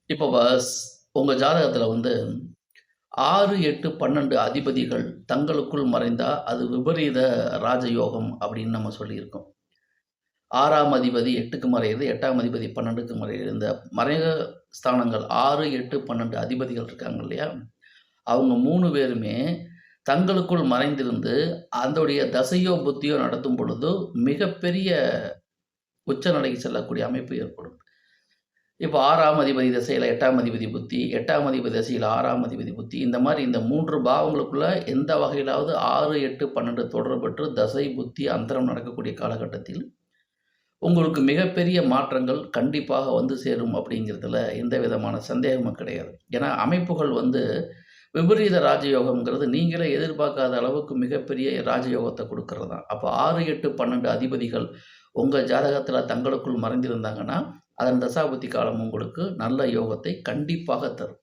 இப்போ உங்க ஜாதகத்துல 6, 8, 12 அதிபதிகள் தங்களுக்குள் மறைந்தா, அது விபரீத ராஜயோகம் அப்படின்னு நம்ம சொல்லியிருக்கோம். 6ஆம் அதிபதி 8க்கு மறையுது, 8ஆம் அதிபதி 12க்கு மறையுது. இந்த மறைய ஸ்தானங்கள் 6, 8, 12 அதிபதிகள் இருக்காங்க இல்லையா? அவங்க 3 பேருமே தங்களுக்குள் மறைந்திருந்து, அதோடைய தசையோ, புத்தியோ நடத்தும் பொழுது மிகப்பெரிய உச்சநிலைக்கு செல்லக்கூடிய அமைப்பு ஏற்படும். இப்போ 6ஆம் அதிபதி திசையில 8ஆம் அதிபதி புத்தி, 8ஆம் அதிபதி திசையில 6ஆம் அதிபதி புத்தி, இந்த மாரி இந்த 3 பாவங்களுக்குள்ள எந்த வகையிலாவது 6, 8, 12 தொடர்பற்று தசை, புத்தி, அந்தரம் நடக்கக்கூடிய காலகட்டத்தில், உங்களுக்கு மிகப்பெரிய மாற்றங்கள் கண்டிப்பாக வந்து சேரும் அப்படிங்கிறதுல எந்த விதமான சந்தேகமும் கிடையாது. ஏன்னா அமைப்புகள் விபரீத ராஜயோகம்ங்கிறது நீங்களே எதிர்பார்க்காத அளவுக்கு மிகப்பெரிய ராஜயோகத்த குடுக்கிறது தான். அப்போ 6, 8, 12 அதிபதிகள் உங்க ஜாதகத்தில தங்களுக்குள் மறைந்திருந்தாங்கன்னா, அதன் தசாபுத்தி காலம் உங்களுக்கு நல்ல யோகத்தை கண்டிப்பாக தரும்.